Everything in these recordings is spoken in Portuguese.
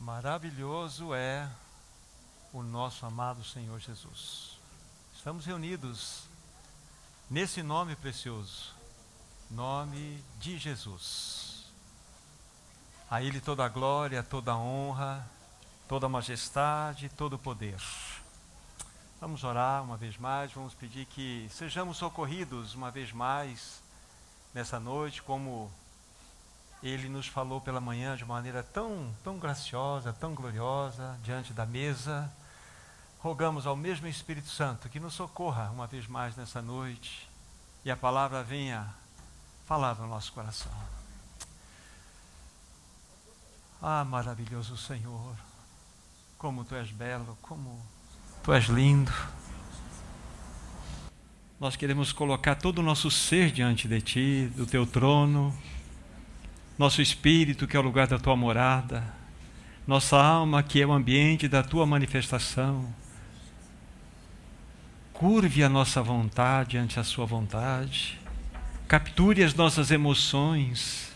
Maravilhoso é o nosso amado Senhor Jesus. Estamos reunidos nesse nome precioso, nome de Jesus. A Ele toda a glória, toda a honra, toda a majestade, todo o poder. Vamos orar uma vez mais, vamos pedir que sejamos socorridos uma vez mais nessa noite, como Ele nos falou pela manhã de maneira tão graciosa, tão gloriosa, diante da mesa. Rogamos ao mesmo Espírito Santo que nos socorra uma vez mais nessa noite e a palavra venha falar no nosso coração. Ah, maravilhoso Senhor, como Tu és belo, como Tu és lindo. Nós queremos colocar todo o nosso ser diante de Ti, do Teu trono, nosso espírito, que é o lugar da Tua morada, nossa alma, que é o ambiente da Tua manifestação. Curve a nossa vontade ante a Sua vontade, capture as nossas emoções,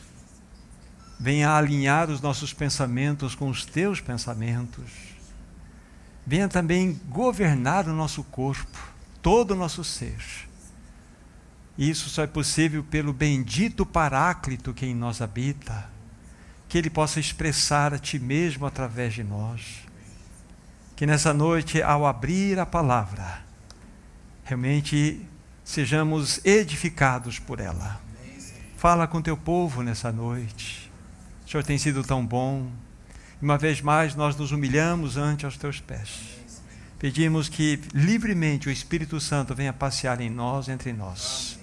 venha alinhar os nossos pensamentos com os Teus pensamentos, venha também governar o nosso corpo, todo o nosso ser. Isso só é possível pelo bendito Paráclito que em nós habita, que Ele possa expressar a Ti mesmo através de nós. Que nessa noite, ao abrir a palavra, realmente sejamos edificados por ela. Fala com Teu povo nessa noite. O Senhor tem sido tão bom. Uma vez mais nós nos humilhamos ante os Teus pés. Pedimos que livremente o Espírito Santo venha passear em nós, entre nós.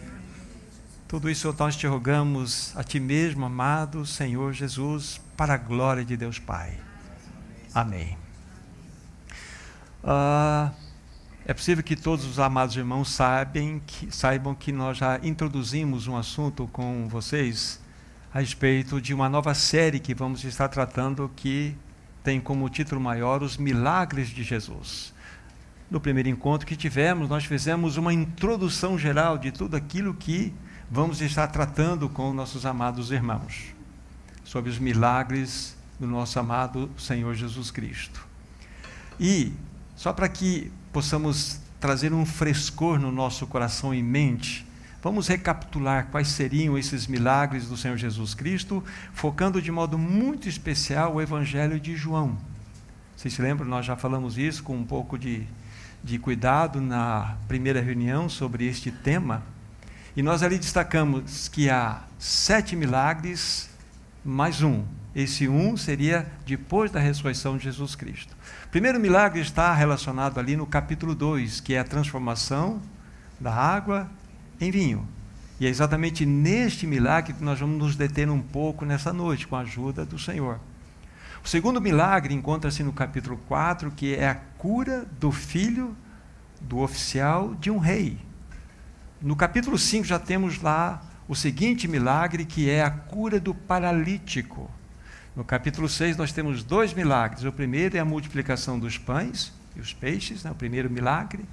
Tudo isso nós te rogamos a Ti mesmo, amado Senhor Jesus, para a glória de Deus Pai. Amém. É possível que todos os amados irmãos saibam que nós já introduzimos um assunto com vocês a respeito de uma nova série que vamos estar tratando, que tem como título maior Os Milagres de Jesus. No primeiro encontro que tivemos, nós fizemos uma introdução geral de tudo aquilo que vamos estar tratando com nossos amados irmãos, sobre os milagres do nosso amado Senhor Jesus Cristo. E, só para que possamos trazer um frescor no nosso coração e mente, vamos recapitular quais seriam esses milagres do Senhor Jesus Cristo, focando de modo muito especial o Evangelho de João. Vocês se lembram, nós já falamos isso com um pouco de cuidado na primeira reunião sobre este tema, e nós ali destacamos que há 7 milagres mais um. Esse um seria depois da ressurreição de Jesus Cristo. O primeiro milagre está relacionado ali no capítulo 2, que é a transformação da água em vinho. E é exatamente neste milagre que nós vamos nos deter um pouco nessa noite, com a ajuda do Senhor. O segundo milagre encontra-se no capítulo 4, que é a cura do filho do oficial de um rei. No capítulo 5 já temos lá o seguinte milagre, que é a cura do paralítico. No capítulo 6 nós temos 2 milagres. O primeiro é a multiplicação dos pães e os peixes, o primeiro milagre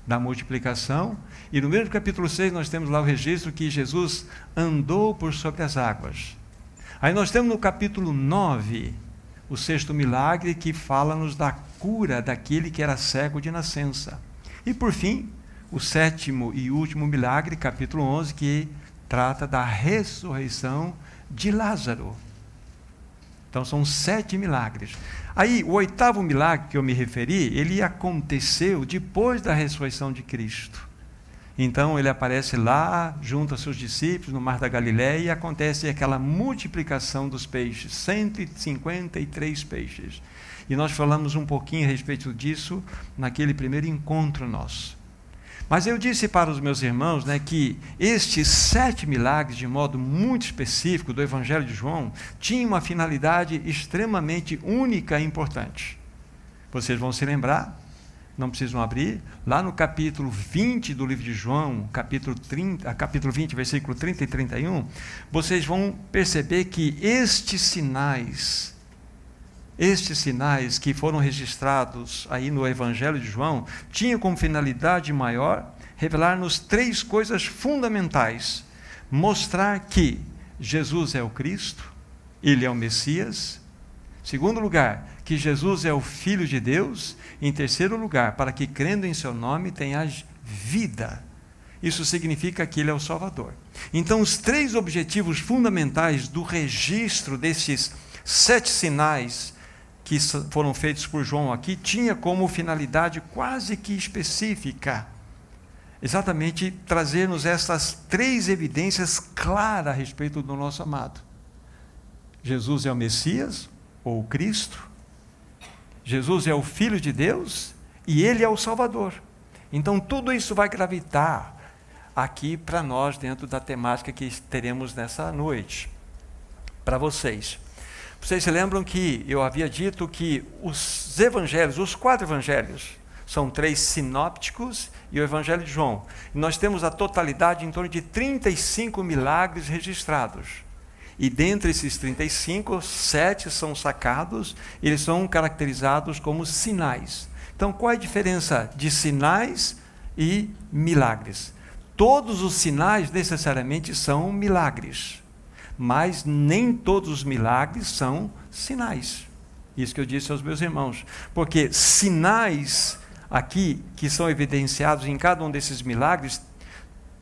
da multiplicação. E no mesmo capítulo 6 nós temos lá o registro que Jesus andou por sobre as águas. Aí nós temos no capítulo 9 o 6º milagre, que fala-nos da cura daquele que era cego de nascença. E por fim, o 7º e último milagre, capítulo 11, que trata da ressurreição de Lázaro. Então são 7 milagres. Aí o 8º milagre que eu me referi, ele aconteceu depois da ressurreição de Cristo. Então ele aparece lá junto a seus discípulos no Mar da Galileia, e acontece aquela multiplicação dos peixes, 153 peixes. E nós falamos um pouquinho a respeito disso naquele primeiro encontro nosso. Mas eu disse para os meus irmãos, que estes 7 milagres, de modo muito específico, do Evangelho de João, tinham uma finalidade extremamente única e importante. Vocês vão se lembrar, não precisam abrir, lá no capítulo 20 do livro de João, capítulo 20, versículo 30 e 31, vocês vão perceber que estes sinais que foram registrados aí no Evangelho de João, tinham como finalidade maior revelar-nos 3 coisas fundamentais: mostrar que Jesus é o Cristo, Ele é o Messias. Segundo lugar, que Jesus é o Filho de Deus. Em terceiro lugar, para que crendo em seu nome tenhas vida. Isso significa que ele é o Salvador. Então, os três objetivos fundamentais do registro desses 7 sinais que foram feitos por João aqui, tinha como finalidade quase que específica, exatamente trazer-nos essas 3 evidências claras a respeito do nosso amado. Jesus é o Messias, ou o Cristo. Jesus é o Filho de Deus e ele é o Salvador. Então, tudo isso vai gravitar aqui para nós, dentro da temática que teremos nessa noite, para vocês. Vocês se lembram que eu havia dito que os evangelhos, os 4 evangelhos, são 3 sinópticos e o evangelho de João. E nós temos a totalidade em torno de 35 milagres registrados. E dentre esses 35, 7 são sacados, eles são caracterizados como sinais. Então, qual é a diferença de sinais e milagres? Todos os sinais necessariamente são milagres, mas nem todos os milagres são sinais. Isso que eu disse aos meus irmãos, porque sinais aqui, que são evidenciados em cada um desses milagres,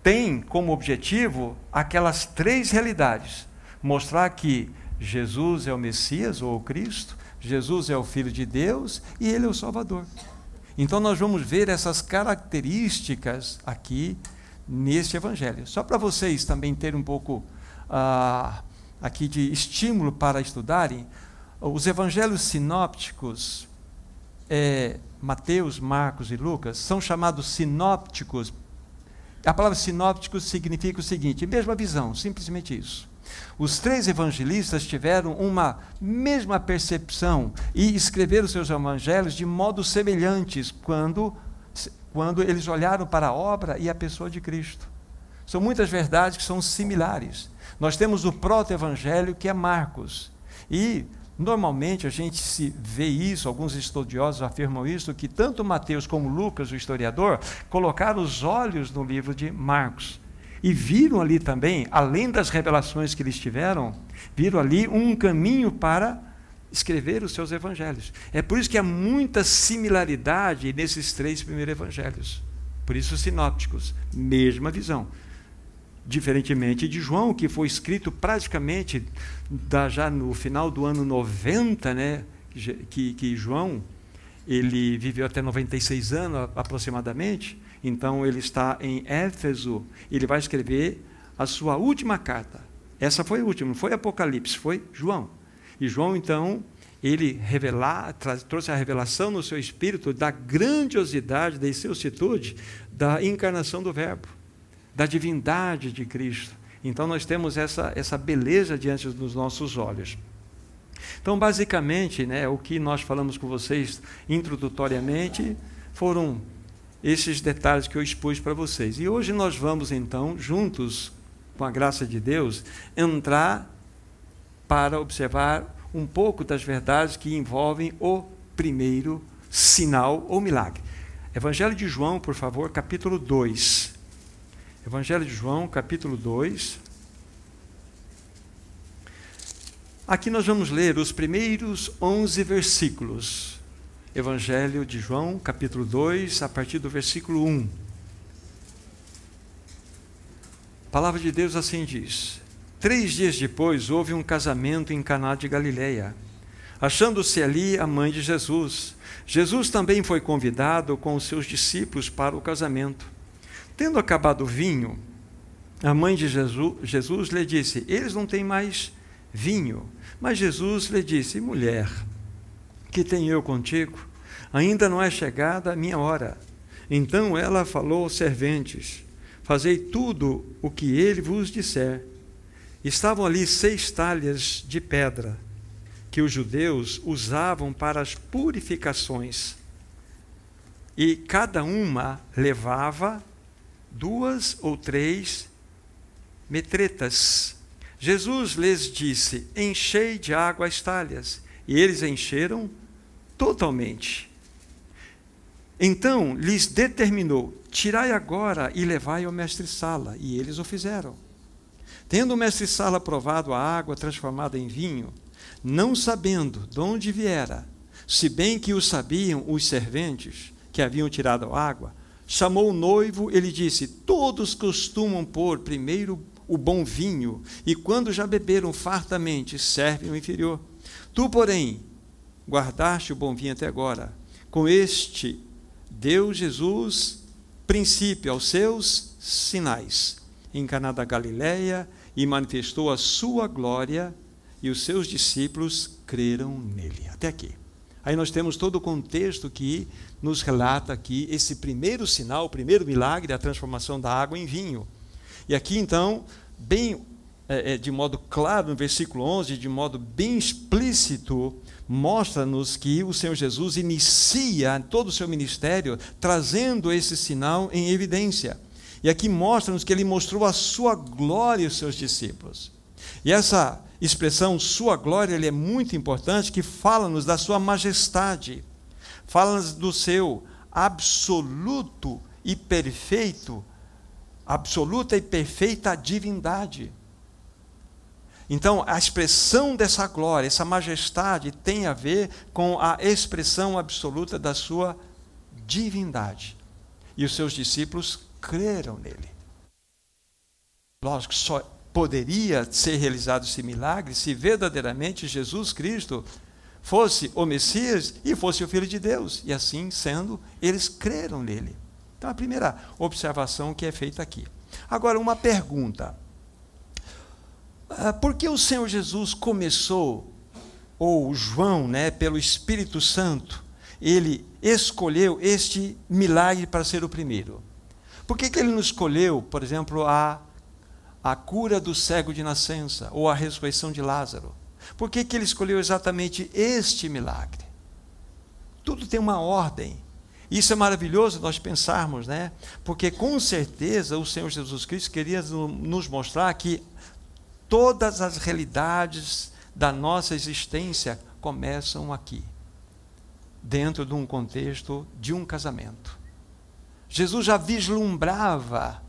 tem como objetivo aquelas 3 realidades: mostrar que Jesus é o Messias ou o Cristo, Jesus é o Filho de Deus e ele é o Salvador. Então nós vamos ver essas características aqui neste evangelho. Só para vocês também terem um pouco aqui de estímulo para estudarem, os evangelhos sinópticos, Mateus, Marcos e Lucas, são chamados sinópticos. A palavra sinópticos significa o seguinte: mesma visão, simplesmente isso. Os 3 evangelistas tiveram uma mesma percepção e escreveram seus evangelhos de modos semelhantes quando eles olharam para a obra e a pessoa de Cristo. São muitas verdades que são similares. Nós temos o proto-evangelho, que é Marcos, e normalmente a gente se vê isso, alguns estudiosos afirmam isso, que tanto Mateus como Lucas, o historiador, colocaram os olhos no livro de Marcos, e viram ali também, além das revelações que eles tiveram, viram ali um caminho para escrever os seus evangelhos. É por isso que há muita similaridade nesses 3 primeiros evangelhos. Por isso, sinópticos, mesma visão. Diferentemente de João, que foi escrito praticamente já no final do ano 90, né, que João, ele viveu até 96 anos aproximadamente. Então ele está em Éfeso, ele vai escrever a sua última carta. Essa foi a última, não foi Apocalipse, foi João. E João, então, ele trouxe a revelação no seu espírito da grandiosidade, da excelsitude, da encarnação do Verbo, da divindade de Cristo. Então nós temos essa beleza diante dos nossos olhos. Então, basicamente, né, o que nós falamos com vocês introdutoriamente foram esses detalhes que eu expus para vocês. E hoje nós vamos, então, juntos, com a graça de Deus, entrar para observar um pouco das verdades que envolvem o primeiro sinal ou milagre. Evangelho de João, por favor, capítulo 2. Evangelho de João, capítulo 2. Aqui nós vamos ler os primeiros 11 versículos. Evangelho de João, capítulo 2, a partir do versículo 1. A palavra de Deus assim diz: 3 dias depois houve um casamento em Caná de Galileia, achando-se ali a mãe de Jesus. Jesus também foi convidado com os seus discípulos para o casamento. Tendo acabado o vinho, a mãe de Jesus lhe disse: eles não têm mais vinho. Mas Jesus lhe disse: mulher, que tenho eu contigo? Ainda não é chegada a minha hora. Então ela falou aos serventes: fazei tudo o que ele vos disser. Estavam ali 6 talhas de pedra, que os judeus usavam para as purificações, e cada uma levava 2 ou 3 metretas. Jesus lhes disse: enchei de água as talhas. E eles encheram totalmente. Então lhes determinou: tirai agora e levai ao mestre-sala. E eles o fizeram. Tendo o mestre-sala provado a água transformada em vinho, não sabendo de onde viera, se bem que o sabiam os serventes que haviam tirado a água, chamou o noivo e lhe disse: todos costumam pôr primeiro o bom vinho, e quando já beberam fartamente, servem o inferior. Tu, porém, guardaste o bom vinho até agora. Com este deu Jesus princípio aos seus sinais em Caná da Galileia e manifestou a sua glória, e os seus discípulos creram nele. Até aqui. Aí nós temos todo o contexto que nos relata aqui esse primeiro sinal, o primeiro milagre, a transformação da água em vinho. E aqui então, bem de modo claro, no versículo 11, de modo bem explícito, mostra-nos que o Senhor Jesus inicia todo o seu ministério trazendo esse sinal em evidência. E aqui mostra-nos que ele mostrou a sua glória aos seus discípulos. E essa expressão, sua glória, ele é muito importante, que fala-nos da sua majestade, fala-nos do seu absoluto e perfeito, absoluta e perfeita divindade. Então, a expressão dessa glória, essa majestade, tem a ver com a expressão absoluta da sua divindade. E os seus discípulos creram nele. Lógico, só poderia ser realizado esse milagre se verdadeiramente Jesus Cristo fosse o Messias e fosse o Filho de Deus. E assim sendo, eles creram nele. Então, a primeira observação que é feita aqui. Agora, uma pergunta. Por que o Senhor Jesus começou, ou João, pelo Espírito Santo, ele escolheu este milagre para ser o primeiro? Por que ele não escolheu, por exemplo, a cura do cego de nascença, ou a ressurreição de Lázaro? Por que ele escolheu exatamente este milagre? Tudo tem uma ordem. Isso é maravilhoso nós pensarmos, porque com certeza o Senhor Jesus Cristo queria nos mostrar que todas as realidades da nossa existência começam aqui, dentro de um contexto de um casamento. Jesus já vislumbrava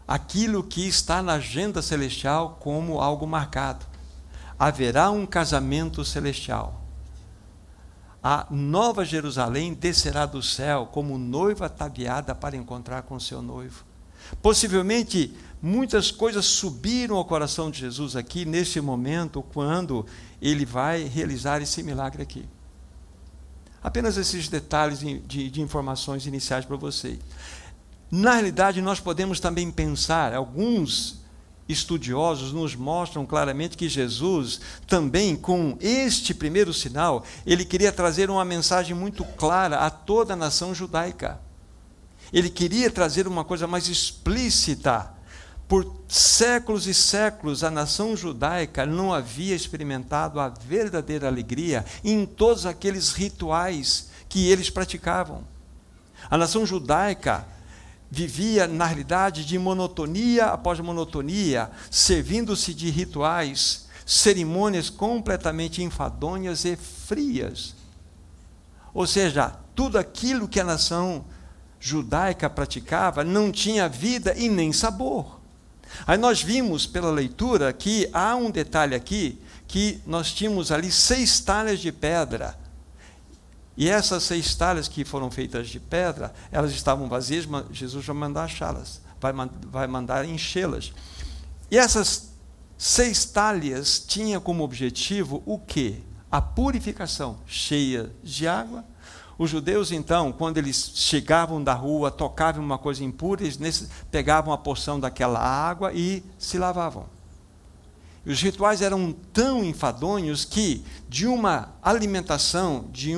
aquilo que está na agenda celestial como algo marcado. Haverá um casamento celestial. A nova Jerusalém descerá do céu como noiva ataviada para encontrar com seu noivo. Possivelmente, muitas coisas subiram ao coração de Jesus aqui, nesse momento, quando ele vai realizar esse milagre aqui. Apenas esses detalhes de informações iniciais para você. Na realidade, nós podemos também pensar, alguns estudiosos nos mostram claramente que Jesus, também com este primeiro sinal, ele queria trazer uma mensagem muito clara a toda a nação judaica. Ele queria trazer uma coisa mais explícita. Por séculos e séculos, a nação judaica não havia experimentado a verdadeira alegria em todos aqueles rituais que eles praticavam. A nação judaica vivia, na realidade, de monotonia após monotonia, servindo-se de rituais, cerimônias completamente enfadonhas e frias. Ou seja, tudo aquilo que a nação judaica praticava não tinha vida e nem sabor. Aí nós vimos pela leitura que há um detalhe aqui, que nós tínhamos ali 6 talhas de pedra. E essas 6 talhas que foram feitas de pedra, elas estavam vazias, mas Jesus vai mandar achá-las, vai mandar enchê-las. E essas 6 talhas tinham como objetivo o quê? A purificação, cheia de água. Os judeus, então, quando eles chegavam da rua, tocavam uma coisa impura, eles pegavam uma porção daquela água e se lavavam. E os rituais eram tão enfadonhos que, de uma alimentação, de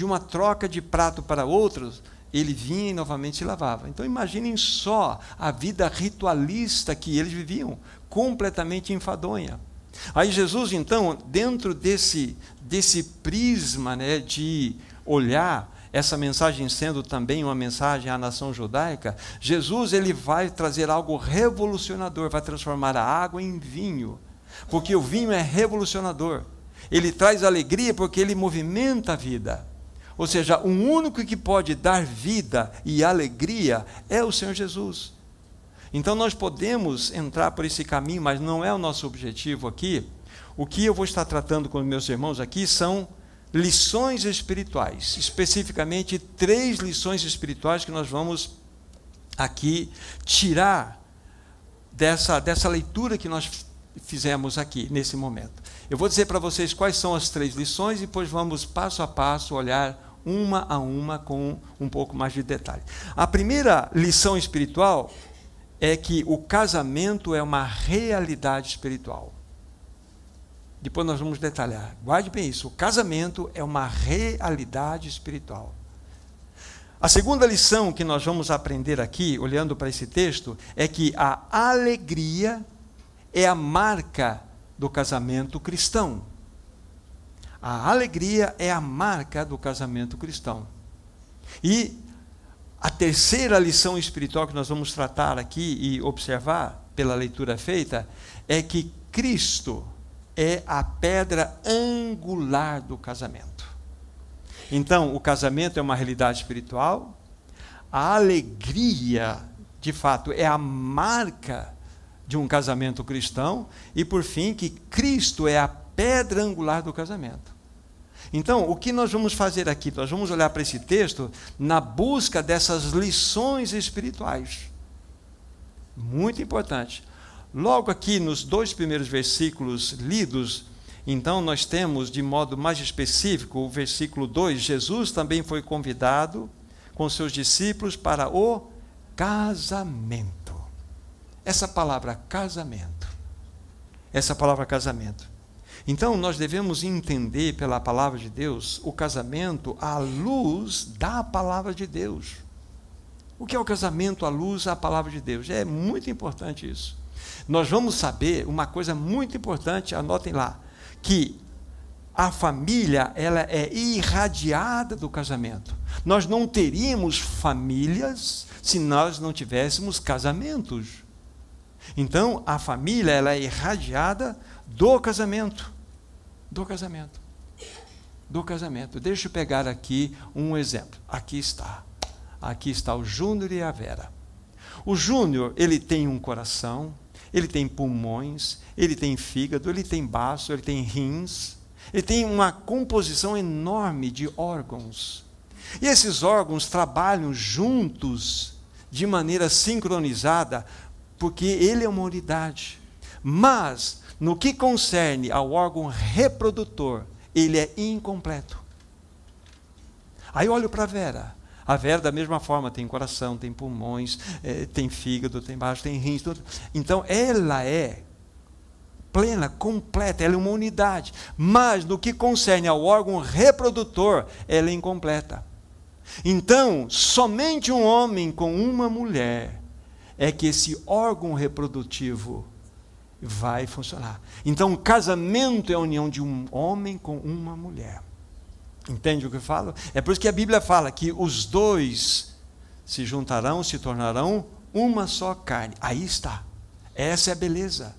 uma troca de prato para outros, ele vinha e novamente se lavava. Então, imaginem só a vida ritualista que eles viviam, completamente enfadonha. Aí Jesus, então, dentro desse prisma, de olhar essa mensagem sendo também uma mensagem à nação judaica, Jesus ele vai trazer algo revolucionador, vai transformar a água em vinho, porque o vinho é revolucionador. Ele traz alegria porque ele movimenta a vida. Ou seja, o único que pode dar vida e alegria é o Senhor Jesus. Então nós podemos entrar por esse caminho, mas não é o nosso objetivo aqui. o que eu vou estar tratando com meus irmãos aqui são lições espirituais, especificamente 3 lições espirituais que nós vamos aqui tirar dessa leitura que nós fizemos aqui, nesse momento. Eu vou dizer para vocês quais são as 3 lições e depois vamos, passo a passo, olhar uma a uma com um pouco mais de detalhe. A primeira lição espiritual é que o casamento é uma realidade espiritual. Depois nós vamos detalhar. Guarde bem isso. O casamento é uma realidade espiritual. A segunda lição que nós vamos aprender aqui, olhando para esse texto, é que a alegria é a marca do casamento cristão. A alegria é a marca do casamento cristão. E a terceira lição espiritual que nós vamos tratar aqui e observar pela leitura feita é que Cristo é a pedra angular do casamento. Então, o casamento é uma realidade espiritual, a alegria, de fato, é a marca de um casamento cristão, e por fim, que Cristo é a pedra angular do casamento. Então, o que nós vamos fazer aqui? Nós vamos olhar para esse texto na busca dessas lições espirituais. Muito importante. Logo aqui, nos 2 primeiros versículos lidos, então nós temos, de modo mais específico, o versículo 2, Jesus também foi convidado com seus discípulos para o casamento. Essa palavra casamento. Então, nós devemos entender pela palavra de Deus o casamento à luz da palavra de Deus. O que é o casamento à luz da palavra de Deus? É muito importante isso. Nós vamos saber uma coisa muito importante, anotem lá, que a família, ela é irradiada do casamento. Nós não teríamos famílias se nós não tivéssemos casamentos. Então, a família, ela é irradiada do casamento. Deixa eu pegar aqui um exemplo. Aqui está o Júnior e a Vera. O Júnior, ele tem um coração, ele tem pulmões, ele tem fígado, ele tem baço, ele tem rins, ele tem uma composição enorme de órgãos. E esses órgãos trabalham juntos, de maneira sincronizada, porque ele é uma unidade. Mas, no que concerne ao órgão reprodutor, ele é incompleto. Aí eu olho para a Vera. A Vera, da mesma forma, tem coração, tem pulmões, tem fígado, tem baço, tem rins. Tudo. Então, ela é plena, completa, ela é uma unidade. Mas, no que concerne ao órgão reprodutor, ela é incompleta. Então, somente um homem com uma mulher é que esse órgão reprodutivo vai funcionar. Então, o casamento é a união de um homem com uma mulher. Entende o que eu falo? É por isso que a Bíblia fala que os dois se juntarão, se tornarão uma só carne. Aí está. Essa é a beleza.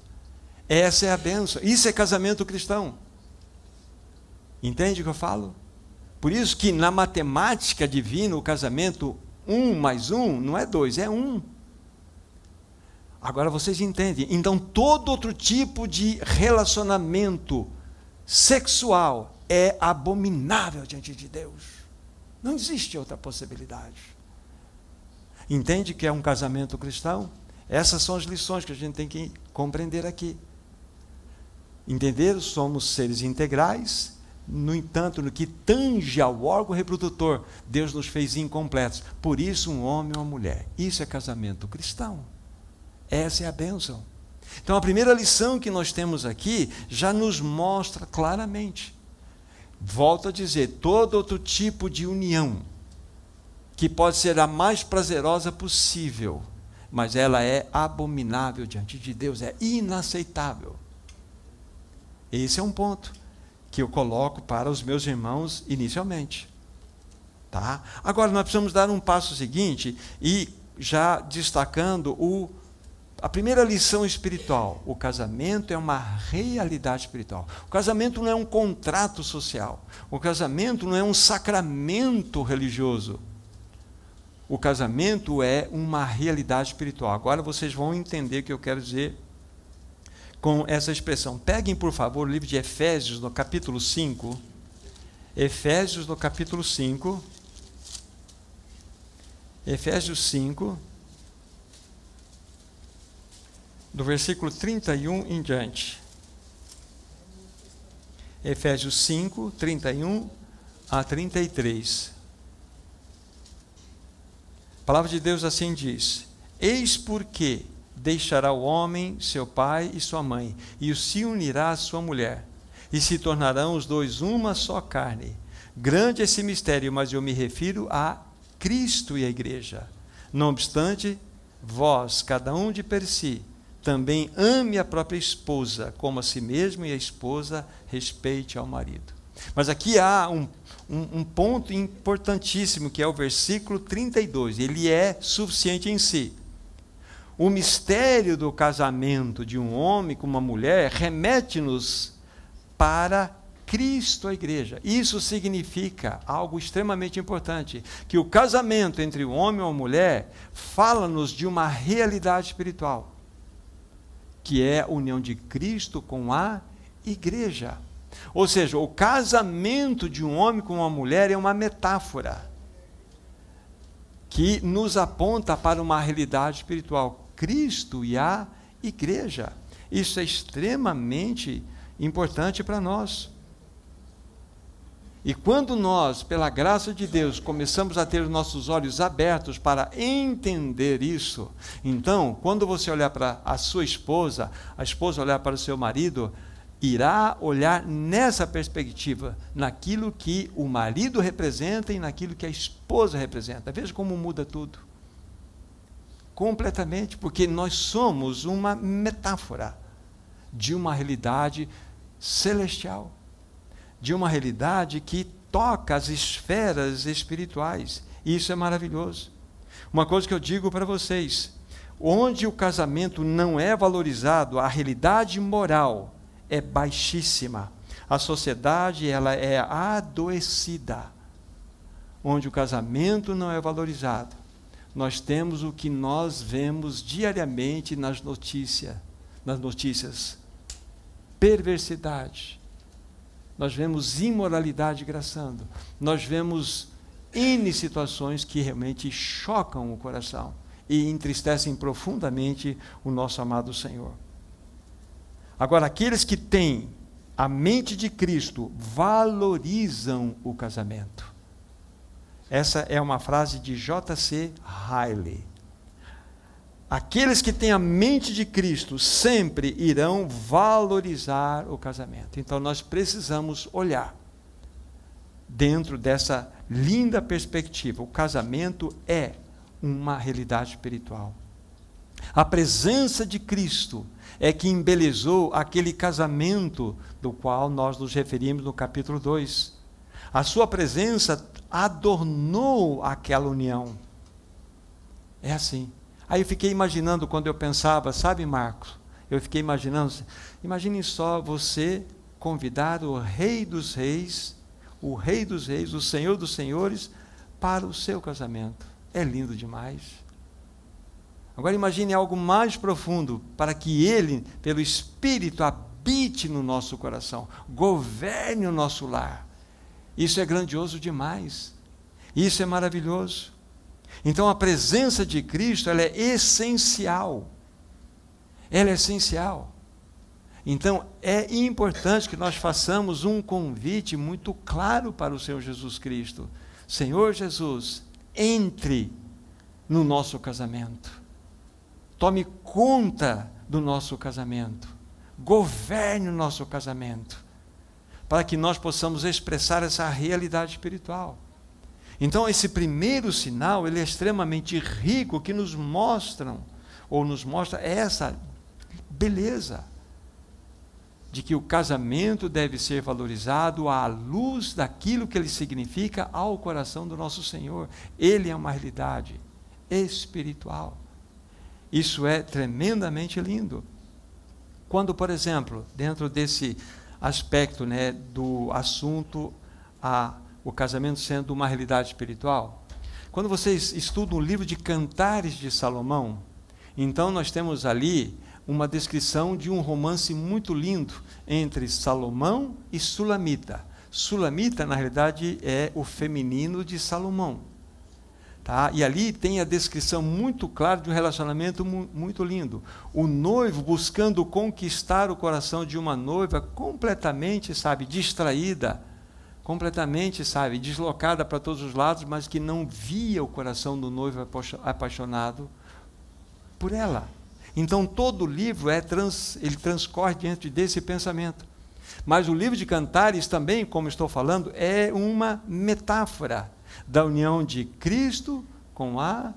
Essa é a bênção. Isso é casamento cristão. Entende o que eu falo? Por isso que na matemática divina, o casamento 1 mais 1 não é 2, é 1. Agora vocês entendem. Então, todo outro tipo de relacionamento sexual é abominável diante de Deus. Não existe outra possibilidade. Entende que é um casamento cristão? Essas são as lições que a gente tem que compreender aqui. Entender? Somos seres integrais. No entanto, no que tange ao órgão reprodutor, Deus nos fez incompletos. Por isso, um homem e uma mulher. Isso é casamento cristão. Essa é a bênção. Então, a primeira lição que nós temos aqui já nos mostra claramente. Volto a dizer, todo outro tipo de união, que pode ser a mais prazerosa possível, mas ela é abominável diante de Deus, é inaceitável. Esse é um ponto que eu coloco para os meus irmãos inicialmente. Tá? Agora, nós precisamos dar um passo seguinte, e já destacando a primeira lição espiritual: o casamento é uma realidade espiritual. O casamento não é um contrato social. O casamento não é um sacramento religioso. O casamento é uma realidade espiritual. Agora vocês vão entender o que eu quero dizer com essa expressão. Peguem, por favor, o livro de Efésios, no capítulo 5. Efésios, no capítulo 5. Efésios 5, do versículo 31 em diante. Efésios 5, 31 a 33. A palavra de Deus assim diz: Eis porque deixará o homem seu pai e sua mãe, e se unirá à sua mulher, e se tornarão os dois uma só carne. Grande esse mistério, mas eu me refiro a Cristo e a igreja. Não obstante, vós, cada um de per si, também ame a própria esposa, como a si mesmo, e a esposa respeite ao marido. Mas aqui há um ponto importantíssimo, que é o versículo 32. Ele é suficiente em si. O mistério do casamento de um homem com uma mulher remete-nos para Cristo, a igreja. Isso significa algo extremamente importante, que o casamento entre o homem e a mulher fala-nos de uma realidade espiritual, que é a união de Cristo com a igreja. Ou seja, o casamento de um homem com uma mulher é uma metáfora que nos aponta para uma realidade espiritual, Cristo e a igreja. Isso é extremamente importante para nós. E quando nós, pela graça de Deus, começamos a ter os nossos olhos abertos para entender isso, então, quando você olhar para a sua esposa, a esposa olhar para o seu marido, irá olhar nessa perspectiva, naquilo que o marido representa e naquilo que a esposa representa. Veja como muda tudo. Completamente, porque nós somos uma metáfora de uma realidade celestial, de uma realidade que toca as esferas espirituais. E isso é maravilhoso. Uma coisa que eu digo para vocês: onde o casamento não é valorizado, a realidade moral é baixíssima. A sociedade, ela é adoecida. Onde o casamento não é valorizado, nós temos o que nós vemos diariamente nas notícias. Perversidade. Nós vemos imoralidade graçando. Nós vemos N situações que realmente chocam o coração e entristecem profundamente o nosso amado Senhor. Agora, aqueles que têm a mente de Cristo valorizam o casamento. Essa é uma frase de J.C. Ryle. Aqueles que têm a mente de Cristo sempre irão valorizar o casamento. Então nós precisamos olhar dentro dessa linda perspectiva. O casamento é uma realidade espiritual. A presença de Cristo é que embelezou aquele casamento do qual nós nos referimos no capítulo 2. A sua presença adornou aquela união. É assim. Aí eu fiquei imaginando, quando eu pensava, sabe, Marcos? Eu fiquei imaginando, imaginem só você convidar o Rei dos Reis, o Senhor dos Senhores, para o seu casamento. É lindo demais. Agora imagine algo mais profundo, para que Ele, pelo Espírito, habite no nosso coração, governe o nosso lar. Isso é grandioso demais. Isso é maravilhoso. Então a presença de Cristo, ela é essencial. Ela é essencial. Então é importante que nós façamos um convite muito claro para o Senhor Jesus Cristo. Senhor Jesus, entre no nosso casamento. Tome conta do nosso casamento. Governe o nosso casamento. Para que nós possamos expressar essa realidade espiritual. Então, esse primeiro sinal, ele é extremamente rico, que nos mostra essa beleza de que o casamento deve ser valorizado à luz daquilo que ele significa ao coração do nosso Senhor. Ele é uma realidade espiritual. Isso é tremendamente lindo. Quando, por exemplo, dentro desse aspecto, né, do assunto o casamento sendo uma realidade espiritual, quando vocês estudam o livro de Cantares de Salomão, então nós temos ali uma descrição de um romance muito lindo entre Salomão e Sulamita. Sulamita, na realidade, é o feminino de Salomão. Tá? E ali tem a descrição muito clara de um relacionamento muito lindo. O noivo buscando conquistar o coração de uma noiva completamente, distraída, completamente, deslocada para todos os lados, mas que não via o coração do noivo apaixonado por ela. Então todo o livro ele transcorre diante desse pensamento. Mas o livro de Cantares também, como estou falando, é uma metáfora da união de Cristo com a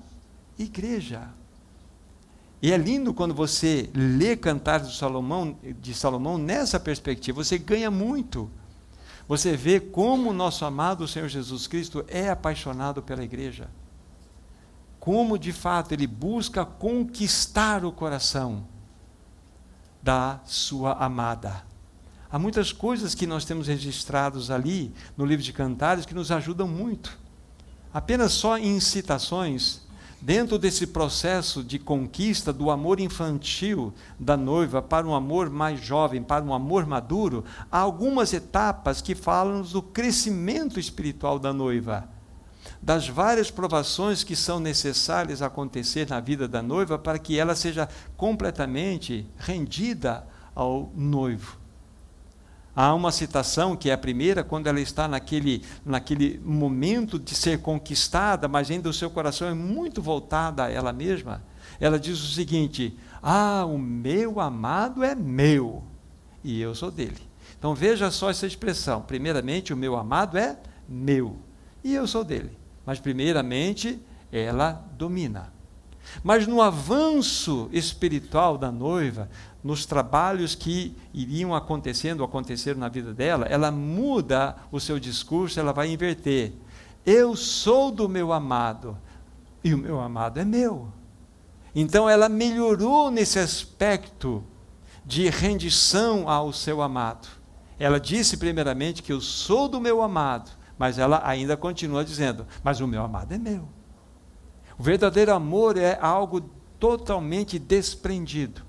igreja. E é lindo quando você lê Cantares de Salomão nessa perspectiva, você ganha muito. Você vê como o nosso amado Senhor Jesus Cristo é apaixonado pela igreja. Como, de fato, ele busca conquistar o coração da sua amada. Há muitas coisas que nós temos registrados ali no livro de Cantares que nos ajudam muito. Apenas só em citações, dentro desse processo de conquista do amor infantil da noiva para um amor mais jovem, para um amor maduro, há algumas etapas que falam do crescimento espiritual da noiva, das várias provações que são necessárias acontecer na vida da noiva para que ela seja completamente rendida ao noivo. Há uma citação, que é a primeira, quando ela está naquele momento de ser conquistada, mas ainda o seu coração é muito voltado a ela mesma. Ela diz o seguinte: o meu amado é meu, e eu sou dele. Então veja só essa expressão. Primeiramente, o meu amado é meu, e eu sou dele. Mas primeiramente, ela domina. Mas no avanço espiritual da noiva, nos trabalhos que aconteceram na vida dela, ela muda o seu discurso, ela vai inverter. Eu sou do meu amado, e o meu amado é meu. Então ela melhorou nesse aspecto de rendição ao seu amado. Ela disse primeiramente que eu sou do meu amado, mas ela ainda continua dizendo, mas o meu amado é meu. O verdadeiro amor é algo totalmente desprendido.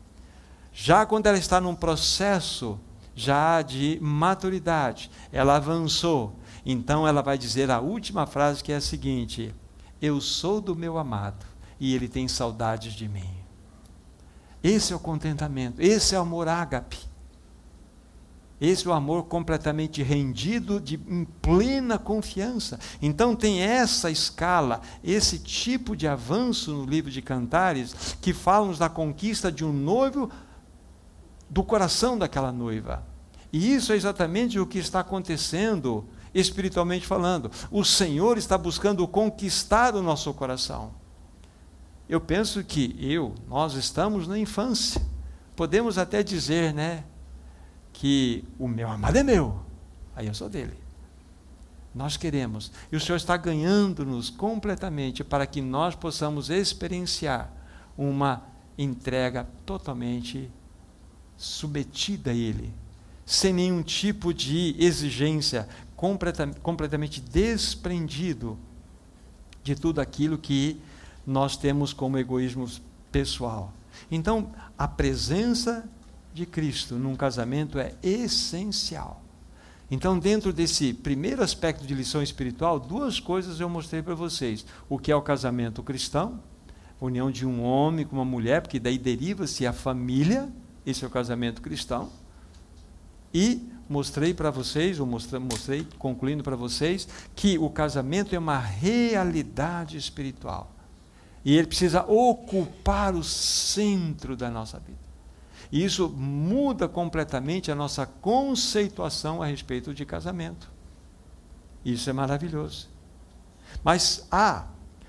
Já quando ela está num processo já de maturidade, ela avançou, então ela vai dizer a última frase, que é a seguinte: eu sou do meu amado e ele tem saudades de mim. Esse é o contentamento, esse é o amor ágape. Esse é o amor completamente rendido, em plena confiança. Então tem essa escala, esse tipo de avanço no livro de Cantares, que fala-nos da conquista de um noivo, do coração daquela noiva. E isso é exatamente o que está acontecendo, espiritualmente falando. O Senhor está buscando conquistar o nosso coração. Eu penso que nós estamos na infância. Podemos até dizer, que o meu amado é meu, aí eu sou dele. Nós queremos, e o Senhor está ganhando-nos completamente para que nós possamos experienciar uma entrega totalmente submetida a Ele, sem nenhum tipo de exigência, completamente desprendido de tudo aquilo que nós temos como egoísmo pessoal. Então, a presença de Cristo num casamento é essencial. Então, dentro desse primeiro aspecto de lição espiritual, duas coisas eu mostrei para vocês. O que é o casamento cristão, união de um homem com uma mulher, porque daí deriva-se a família, esse é o casamento cristão. E mostrei para vocês, concluindo para vocês, que o casamento é uma realidade espiritual. E ele precisa ocupar o centro da nossa vida. E isso muda completamente a nossa conceituação a respeito de casamento. Isso é maravilhoso. Mas há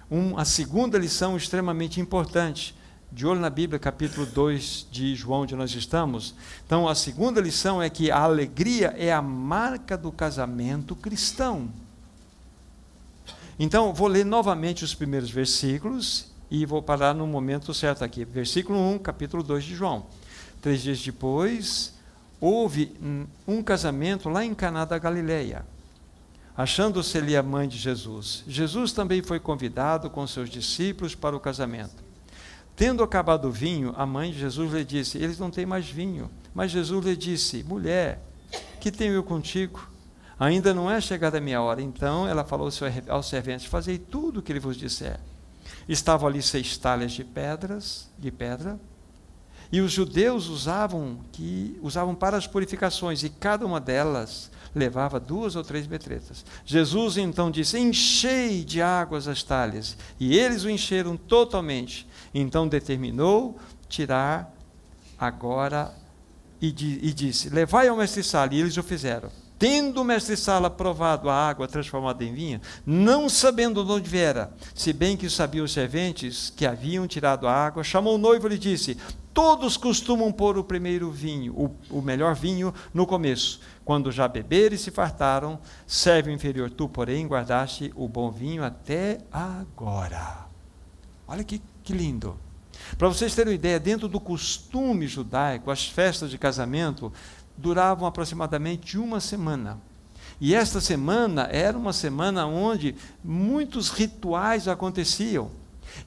uma segunda lição extremamente importante. De olho na Bíblia, capítulo 2 de João, onde nós estamos. Então, a segunda lição é que a alegria é a marca do casamento cristão. Então, vou ler novamente os primeiros versículos e vou parar no momento certo aqui. Versículo 1, capítulo 2 de João. 3 dias depois, houve um casamento lá em Caná da Galileia, achando-se-lhe a mãe de Jesus. Jesus também foi convidado com seus discípulos para o casamento. Tendo acabado o vinho, a mãe de Jesus lhe disse: eles não têm mais vinho. Mas Jesus lhe disse: mulher, que tenho eu contigo? Ainda não é chegada a minha hora. Então ela falou aos serventes: fazei tudo o que ele vos disser. Estavam ali 6 talhas de pedra, e os judeus usavam para as purificações, e cada uma delas levava 2 ou 3 metretas. Jesus então disse: enchei de águas as talhas, e eles o encheram totalmente. Então determinou tirar agora, e disse: levai ao mestre-sala, e eles o fizeram. Tendo o mestre-sala provado a água transformada em vinho, não sabendo de onde viera, se bem que sabiam os serventes que haviam tirado a água, chamou o noivo e lhe disse: todos costumam pôr o primeiro vinho, o melhor vinho, no começo. Quando já beberam e se fartaram, serve o inferior. Tu, porém, guardaste o bom vinho até agora. Olha que lindo. Para vocês terem uma ideia, dentro do costume judaico, as festas de casamento duravam aproximadamente 1 semana. E esta semana era uma semana onde muitos rituais aconteciam.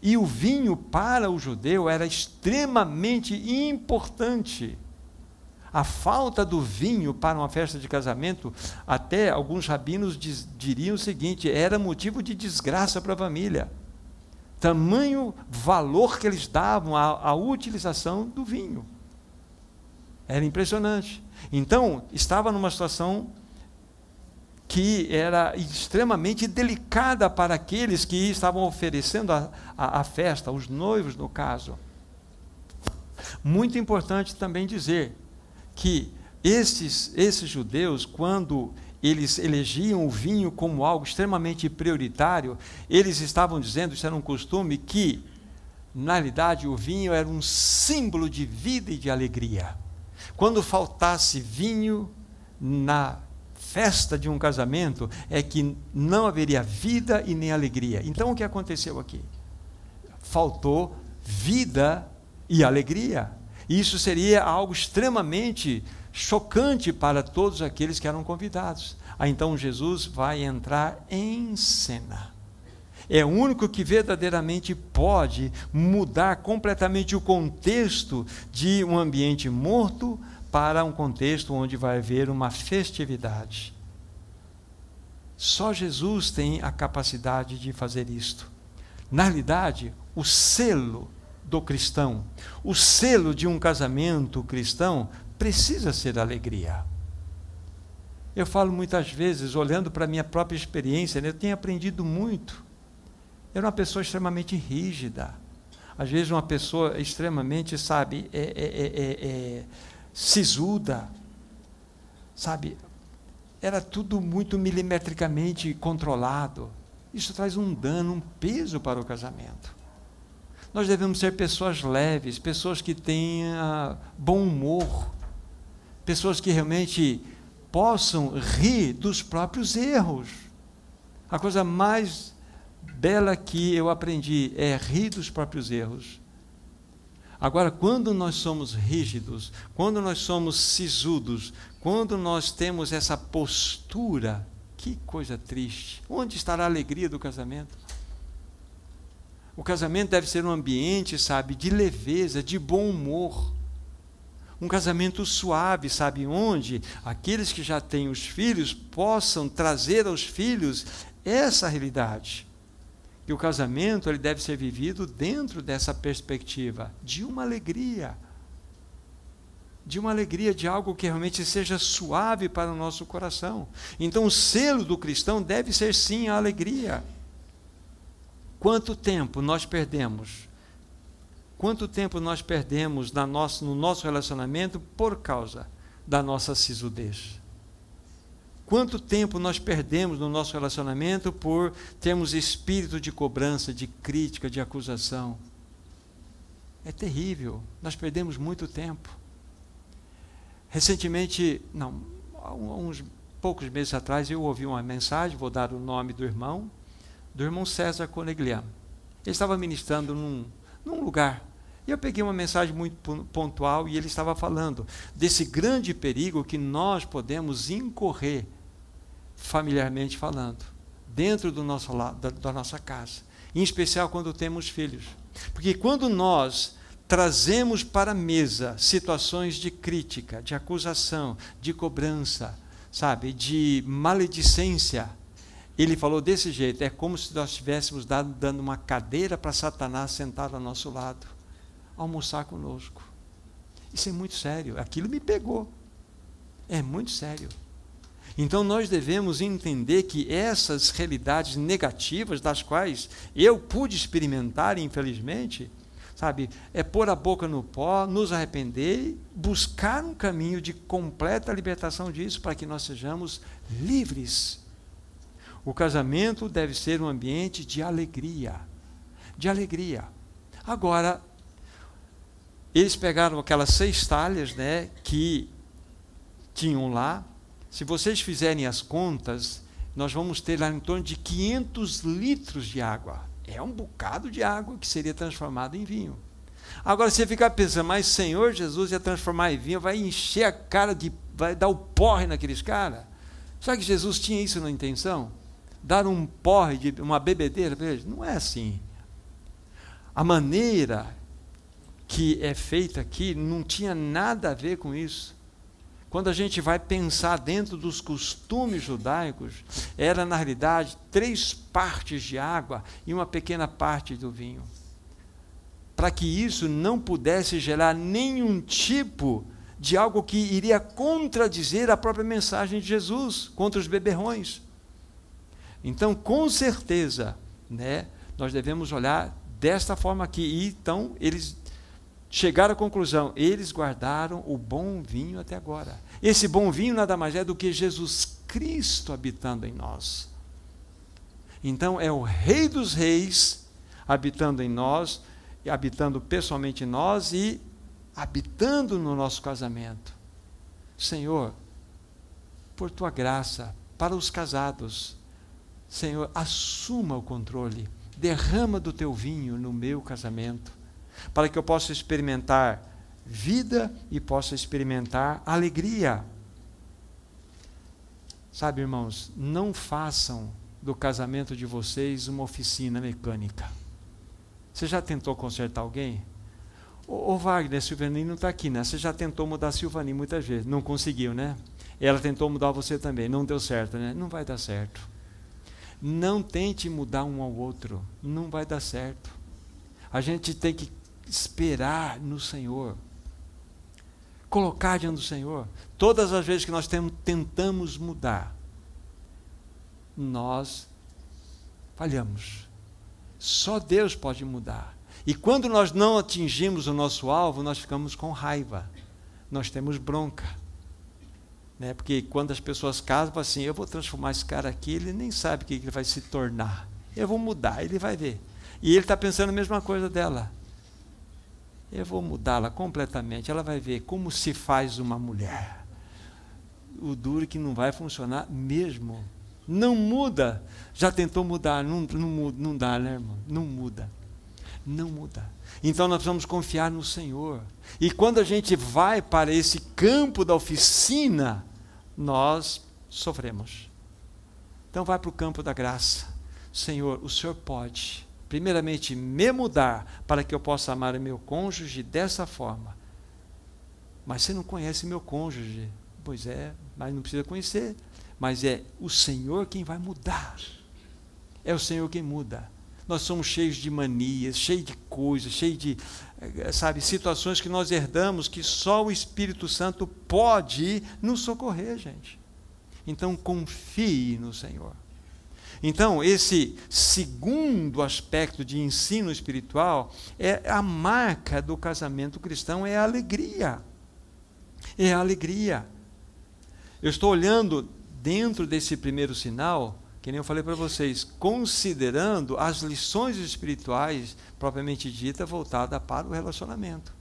E o vinho para o judeu era extremamente importante. A falta do vinho para uma festa de casamento, até alguns rabinos diriam o seguinte: era motivo de desgraça para a família. Tamanho valor que eles davam à utilização do vinho. Era impressionante. Então, estava numa situação que era extremamente delicada para aqueles que estavam oferecendo a festa, os noivos no caso. Muito importante também dizer que esses judeus, quando eles elegiam o vinho como algo extremamente prioritário, eles estavam dizendo, isso era um costume, que na realidade o vinho era um símbolo de vida e de alegria. Quando faltasse vinho na festa de um casamento, é que não haveria vida e nem alegria. Então o que aconteceu aqui? Faltou vida e alegria. Isso seria algo extremamente chocante para todos aqueles que eram convidados. Então Jesus vai entrar em cena. É o único que verdadeiramente pode mudar completamente o contexto de um ambiente morto para um contexto onde vai haver uma festividade. Só Jesus tem a capacidade de fazer isto. Na realidade, o selo do cristão, o selo de um casamento cristão, precisa ser alegria. Eu falo muitas vezes, olhando para a minha própria experiência, eu tenho aprendido muito. Eu era uma pessoa extremamente rígida. Às vezes uma pessoa extremamente, sabe, sisuda. Sabe, era tudo muito milimetricamente controlado. Isso traz um dano, um peso para o casamento. Nós devemos ser pessoas leves, pessoas que tenham bom humor, pessoas que realmente possam rir dos próprios erros. A coisa mais bela que eu aprendi é rir dos próprios erros. Agora, quando nós somos rígidos, quando nós somos sisudos, quando nós temos essa postura, que coisa triste. Onde estará a alegria do casamento? O casamento deve ser um ambiente, sabe, de leveza, de bom humor. Um casamento suave, sabe, onde aqueles que já têm os filhos possam trazer aos filhos essa realidade. Que o casamento ele deve ser vivido dentro dessa perspectiva de uma alegria. De uma alegria, de algo que realmente seja suave para o nosso coração. Então o selo do cristão deve ser sim a alegria. Quanto tempo nós perdemos? Quanto tempo nós perdemos no nosso relacionamento por causa da nossa sisudez? Quanto tempo nós perdemos no nosso relacionamento por termos espírito de cobrança, de crítica, de acusação? É terrível, nós perdemos muito tempo. Recentemente, há uns poucos meses atrás, eu ouvi uma mensagem, vou dar o nome do irmão César Conegliano. Ele estava ministrando num lugar, e eu peguei uma mensagem muito pontual, e ele estava falando desse grande perigo que nós podemos incorrer, familiarmente falando, dentro do nosso lado, da nossa casa, em especial quando temos filhos. Porque quando nós trazemos para a mesa situações de crítica, de acusação, de cobrança, sabe, de maledicência, ele falou desse jeito, é como se nós estivéssemos dando uma cadeira para Satanás sentado ao nosso lado, almoçar conosco. Isso é muito sério, aquilo me pegou, é muito sério. Então nós devemos entender que essas realidades negativas, das quais eu pude experimentar, infelizmente, sabe, é pôr a boca no pó, nos arrepender, buscar um caminho de completa libertação disso, para que nós sejamos livres. O casamento deve ser um ambiente de alegria, de alegria. Agora, eles pegaram aquelas 6 talhas, né, que tinham lá. Se vocês fizerem as contas, nós vamos ter lá em torno de 500 litros de água. É um bocado de água que seria transformado em vinho. Agora você fica pensando, mas Senhor Jesus ia transformar em vinho, vai encher a cara vai dar o porre naqueles caras? Será que Jesus tinha isso na intenção? Dar um porre, uma bebedeira para eles? Não é assim. A maneira que é feita aqui não tinha nada a ver com isso. Quando a gente vai pensar dentro dos costumes judaicos, era na realidade 3 partes de água e uma pequena parte do vinho. Para que isso não pudesse gerar nenhum tipo de algo que iria contradizer a própria mensagem de Jesus contra os beberrões. Então, com certeza, né, nós devemos olhar desta forma aqui. E então, eles chegaram à conclusão, eles guardaram o bom vinho até agora. Esse bom vinho nada mais é do que Jesus Cristo habitando em nós. Então é o Rei dos Reis habitando em nós, habitando pessoalmente em nós e habitando no nosso casamento. Senhor, por tua graça, para os casados, Senhor, assuma o controle, derrama do teu vinho no meu casamento, para que eu possa experimentar vida e possa experimentar alegria. Sabe, irmãos, não façam do casamento de vocês uma oficina mecânica. Você já tentou consertar alguém? Ô Wagner, Silvani não está aqui, né? Você já tentou mudar a Silvani muitas vezes, não conseguiu, né? Ela tentou mudar você também, não deu certo, né? Não vai dar certo. Não tente mudar um ao outro, não vai dar certo. A gente tem que esperar no Senhor, colocar diante do Senhor. Todas as vezes que nós tentamos mudar, nós falhamos. Só Deus pode mudar. E quando nós não atingimos o nosso alvo, nós ficamos com raiva, nós temos bronca, né? Porque quando as pessoas casam, assim, eu vou transformar esse cara aqui, ele nem sabe o que ele vai se tornar, eu vou mudar, ele vai ver. E ele está pensando a mesma coisa dela. Eu vou mudá-la completamente, ela vai ver como se faz uma mulher. O duro que não vai funcionar mesmo. Não muda. Já tentou mudar, não dá, né, irmão? Não muda. Não muda. Então nós precisamos confiar no Senhor. E quando a gente vai para esse campo da oficina, nós sofremos. Então vai para o campo da graça. Senhor, o Senhor pode, primeiramente, me mudar para que eu possa amar o meu cônjuge dessa forma. Mas você não conhece meu cônjuge. Pois é, mas não precisa conhecer. Mas é o Senhor quem vai mudar. É o Senhor quem muda. Nós somos cheios de manias, cheios de coisas, cheios de, sabe, situações que nós herdamos que só o Espírito Santo pode nos socorrer, gente. Então confie no Senhor. Então, esse segundo aspecto de ensino espiritual é a marca do casamento cristão, é a alegria. É a alegria. Eu estou olhando dentro desse primeiro sinal, que nem eu falei para vocês, considerando as lições espirituais, propriamente dita, voltada para o relacionamento.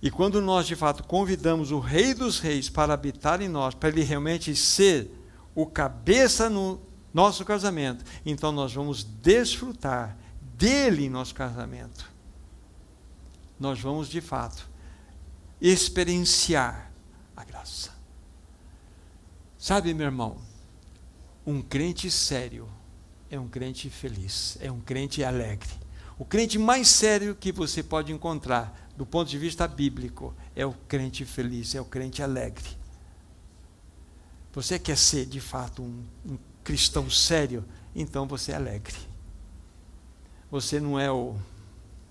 E quando nós, de fato, convidamos o Rei dos Reis para habitar em nós, para ele realmente ser o cabeça no nosso casamento, então nós vamos desfrutar dele em nosso casamento. Nós vamos, de fato, experienciar a graça. Sabe, meu irmão, um crente sério é um crente feliz, é um crente alegre. O crente mais sério que você pode encontrar, do ponto de vista bíblico, é o crente feliz, é o crente alegre. Você quer ser, de fato, um cristão sério? Então você é alegre. Você não é o,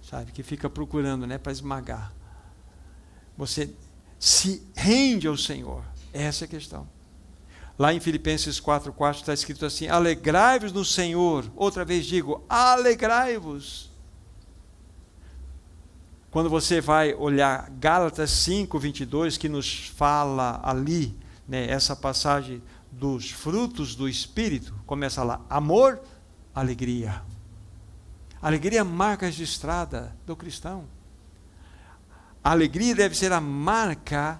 sabe, que fica procurando, né, para esmagar. Você se rende ao Senhor. Essa é a questão. Lá em Filipenses 4:4 está escrito assim: alegrai-vos no Senhor. Outra vez digo, alegrai-vos. Quando você vai olhar Gálatas 5:22, que nos fala ali, né, essa passagem dos frutos do Espírito, começa lá, amor, alegria. Alegria é a marca registrada do cristão. A alegria deve ser a marca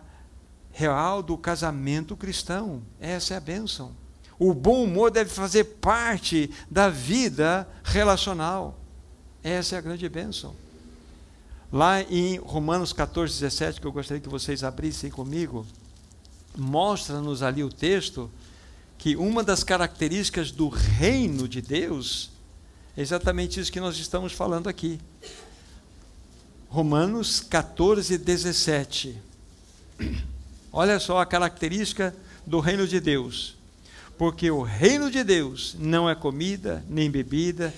real do casamento cristão. Essa é a bênção. O bom humor deve fazer parte da vida relacional. Essa é a grande bênção. Lá em Romanos 14:17, que eu gostaria que vocês abrissem comigo, mostra-nos ali o texto que uma das características do reino de Deus é exatamente isso que nós estamos falando aqui. Romanos 14:17. Olha só a característica do reino de Deus. Porque o reino de Deus não é comida nem bebida,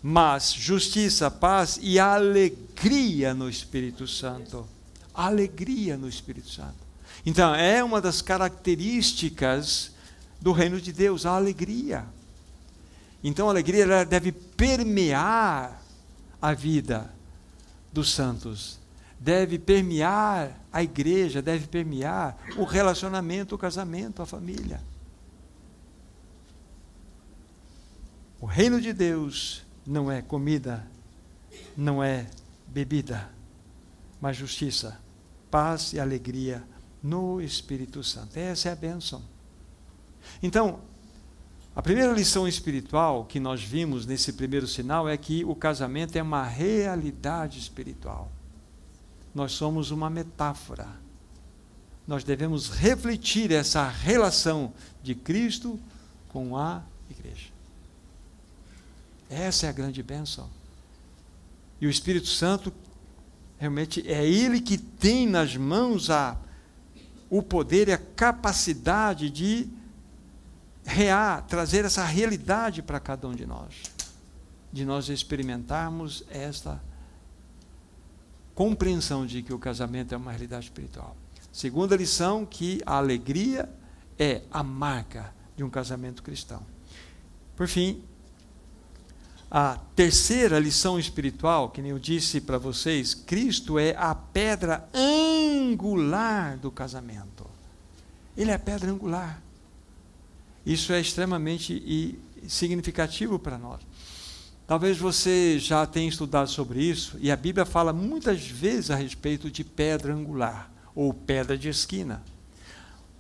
mas justiça, paz e alegria no Espírito Santo. Alegria no Espírito Santo. Então, é uma das características do reino de Deus, a alegria. Então, a alegria ela deve permear a vida dos santos, deve permear a igreja, deve permear o relacionamento, o casamento, a família. O reino de Deus não é comida, não é bebida, mas justiça, paz e alegria no Espírito Santo. Essa é a bênção. Então, a primeira lição espiritual que nós vimos nesse primeiro sinal é que o casamento é uma realidade espiritual. Nós somos uma metáfora. Nós devemos refletir essa relação de Cristo com a igreja. Essa é a grande bênção. E o Espírito Santo, realmente, é Ele que tem nas mãos o poder e a capacidade de trazer essa realidade para cada um de nós experimentarmos esta compreensão de que o casamento é uma realidade espiritual. Segunda lição, que a alegria é a marca de um casamento cristão. Por fim, a terceira lição espiritual, que nem eu disse para vocês, Cristo é a pedra angular do casamento. Ele é a pedra angular. Isso é extremamente significativo para nós. Talvez você já tenha estudado sobre isso, e a Bíblia fala muitas vezes a respeito de pedra angular, ou pedra de esquina.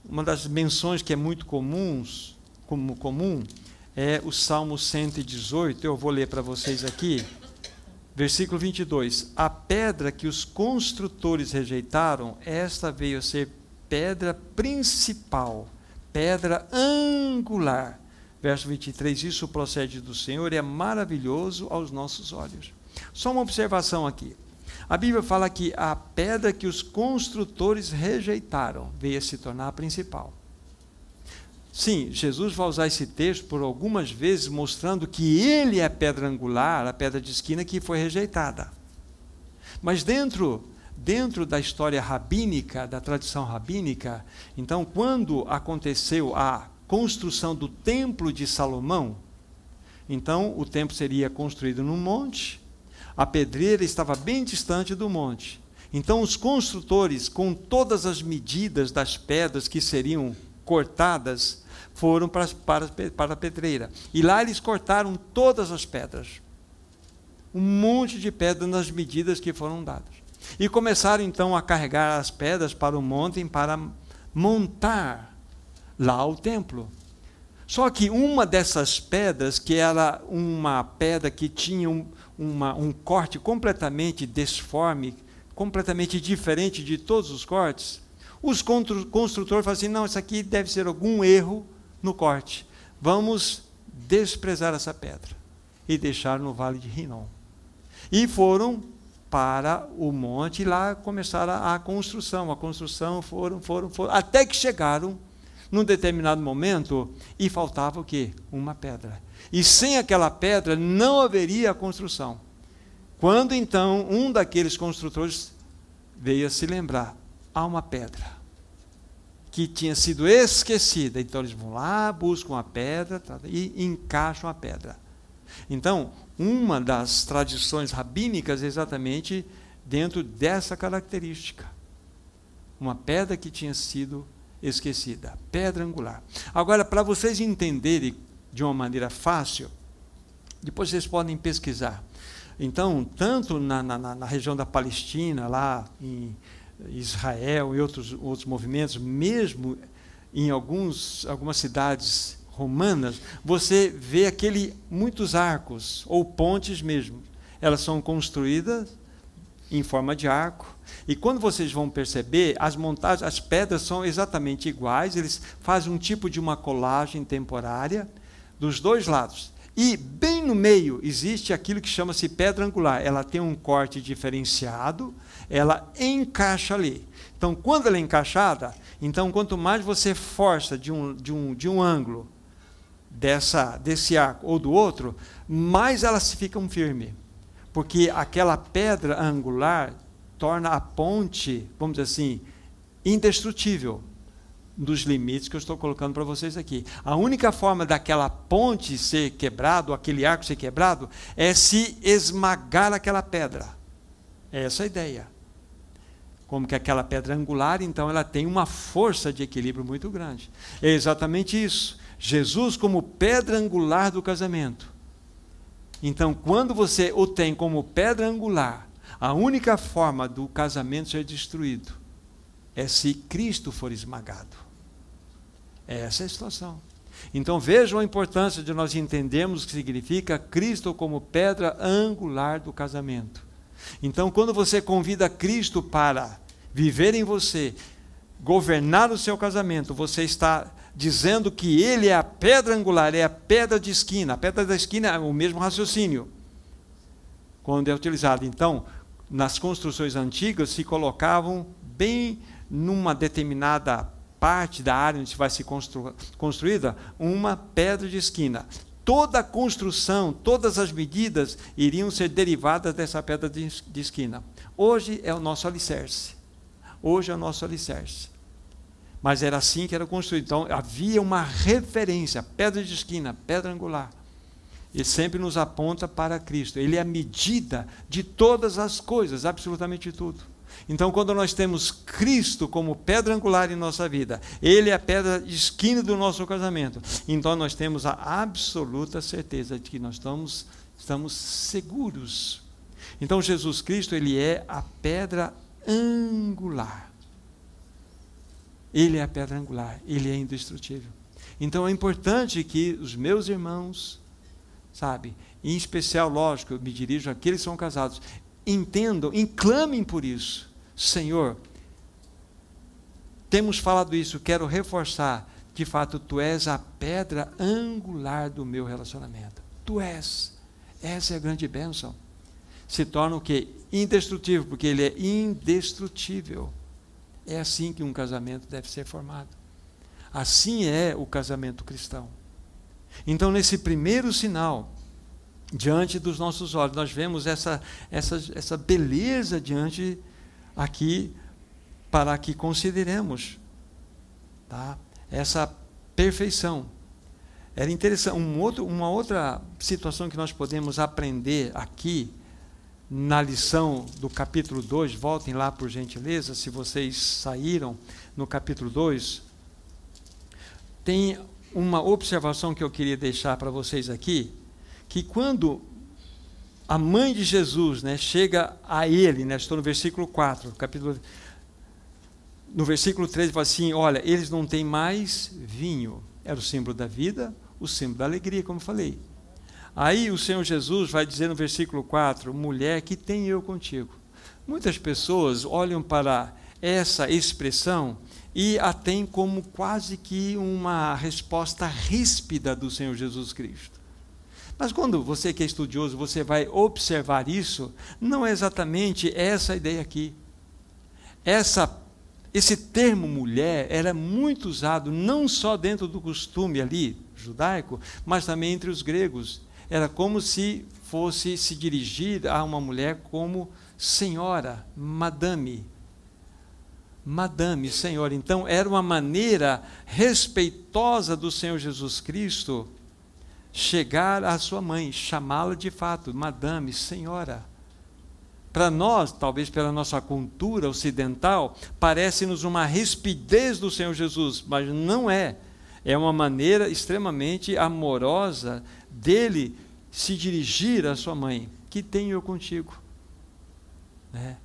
Uma das menções que é muito comum é o Salmo 118, eu vou ler para vocês aqui, versículo 22. A pedra que os construtores rejeitaram, esta veio a ser pedra principal, pedra angular. Verso 23, isso procede do Senhor e é maravilhoso aos nossos olhos. Só uma observação aqui. A Bíblia fala que a pedra que os construtores rejeitaram veio a se tornar a principal. Sim, Jesus vai usar esse texto por algumas vezes, mostrando que ele é a pedra angular, a pedra de esquina que foi rejeitada. Mas dentro da história rabínica, da tradição rabínica, então, quando aconteceu a construção do templo de Salomão, então o templo seria construído num monte, a pedreira estava bem distante do monte. Então os construtores, com todas as medidas das pedras que seriam cortadas, foram para a pedreira. E lá eles cortaram todas as pedras. Um monte de pedras nas medidas que foram dadas. E começaram então a carregar as pedras para o monte para montar lá o templo. Só que uma dessas pedras, que era uma pedra que tinha um corte completamente desforme, completamente diferente de todos os cortes, os construtores falaram assim, não, isso aqui deve ser algum erro no corte. Vamos desprezaram essa pedra e deixaram no vale de Rinom. E foram para o monte e lá começaram a construção, foram, até que chegaram num determinado momento e faltava o quê? Uma pedra. E sem aquela pedra não haveria a construção. Quando então um daqueles construtores veio a se lembrar, há uma pedra que tinha sido esquecida. Então eles vão lá, buscam a pedra e encaixam a pedra. Então, uma das tradições rabínicas é exatamente dentro dessa característica. Uma pedra que tinha sido esquecida, pedra angular. Agora, para vocês entenderem de uma maneira fácil, depois vocês podem pesquisar. Então, tanto na região da Palestina, lá em Israel e outros movimentos, mesmo em algumas cidades romanas, você vê muitos arcos, ou pontes mesmo. Elas são construídas em forma de arco. E quando vocês vão perceber, as pedras são exatamente iguais, eles fazem um tipo de uma colagem temporária dos dois lados. E bem no meio existe aquilo que chama-se pedra angular. Ela tem um corte diferenciado, ela encaixa ali. Então, quando ela é encaixada, então quanto mais você força de um ângulo desse arco ou do outro, mais elas ficam firmes. Porque aquela pedra angular torna a ponte, vamos dizer assim, indestrutível dos limites que eu estou colocando para vocês aqui. A única forma daquela ponte ser quebrada, aquele arco ser quebrado, é se esmagar aquela pedra. É essa a ideia. Como que aquela pedra angular, então, ela tem uma força de equilíbrio muito grande. É exatamente isso. Jesus como pedra angular do casamento. Então, quando você o tem como pedra angular, a única forma do casamento ser destruído é se Cristo for esmagado. Essa é a situação. Então vejam a importância de nós entendermos o que significa Cristo como pedra angular do casamento. Então, quando você convida Cristo para viver em você, governar o seu casamento, você está dizendo que Ele é a pedra angular, é a pedra de esquina. A pedra da esquina é o mesmo raciocínio quando é utilizado. Então, nas construções antigas se colocavam bem numa determinada parte da área onde vai ser construída uma pedra de esquina. Toda a construção, todas as medidas iriam ser derivadas dessa pedra de esquina. Hoje é o nosso alicerce. Hoje é o nosso alicerce. Mas era assim que era construído. Então havia uma referência, pedra de esquina, pedra angular. E sempre nos aponta para Cristo. Ele é a medida de todas as coisas, absolutamente tudo. Então, quando nós temos Cristo como pedra angular em nossa vida, Ele é a pedra de esquina do nosso casamento, então nós temos a absoluta certeza de que nós estamos seguros. Então, Jesus Cristo, Ele é a pedra angular. Ele é a pedra angular, Ele é indestrutível. Então, é importante que os meus irmãos, sabe, em especial, lógico, eu me dirijo àqueles que são casados, entendam, clamem por isso. Senhor, temos falado isso, quero reforçar, de fato, Tu és a pedra angular do meu relacionamento. Tu és. Essa é a grande bênção. Se torna o quê? Indestrutível, porque ele é indestrutível. É assim que um casamento deve ser formado. Assim é o casamento cristão. Então, nesse primeiro sinal, diante dos nossos olhos, nós vemos essa beleza diante aqui, para que consideremos, tá? Essa perfeição. Era interessante, uma outra situação que nós podemos aprender aqui, na lição do capítulo 2, voltem lá por gentileza, se vocês saíram no capítulo 2, tem uma observação que eu queria deixar para vocês aqui, que quando a mãe de Jesus, né, chega a ele, né, estou no versículo 4, no versículo 3, fala assim, olha, eles não têm mais vinho. Era o símbolo da vida, o símbolo da alegria, como falei. Aí o Senhor Jesus vai dizer no versículo 4, mulher, que tenho eu contigo? Muitas pessoas olham para essa expressão e a tem como quase que uma resposta ríspida do Senhor Jesus Cristo. Mas quando você que é estudioso, você vai observar isso, não é exatamente essa a ideia aqui. Esse termo mulher era muito usado não só dentro do costume ali judaico, mas também entre os gregos. Era como se fosse se dirigir a uma mulher como senhora, madame. Madame, senhora. Então, era uma maneira respeitosa do Senhor Jesus Cristo chegar à sua mãe, chamá-la de fato, madame, senhora. Para nós, talvez pela nossa cultura ocidental, parece-nos uma rispidez do Senhor Jesus, mas não é. É uma maneira extremamente amorosa dele se dirigir à sua mãe. Que tenho eu contigo? Né?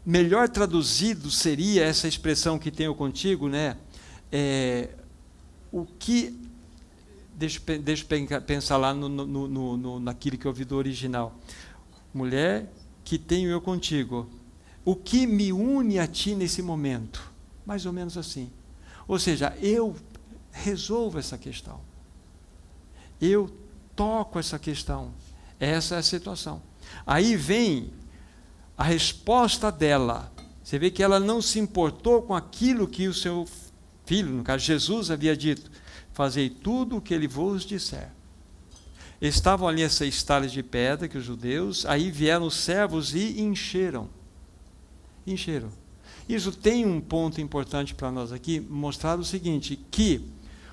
Melhor traduzido seria essa expressão que tenho contigo, né? O que... Deixa eu pensar lá naquilo que eu ouvi do original. Mulher, que tenho eu contigo. O que me une a ti nesse momento? Mais ou menos assim. Ou seja, eu resolvo essa questão. Eu toco essa questão. Essa é a situação. Aí vem a resposta dela. Você vê que ela não se importou com aquilo que o seu filho, no caso Jesus, havia dito. Fazei tudo o que ele vos disser. Estavam ali essas talhas de pedra que os judeus, aí vieram os servos e encheram. Encheram. Isso tem um ponto importante para nós aqui, mostrar o seguinte, que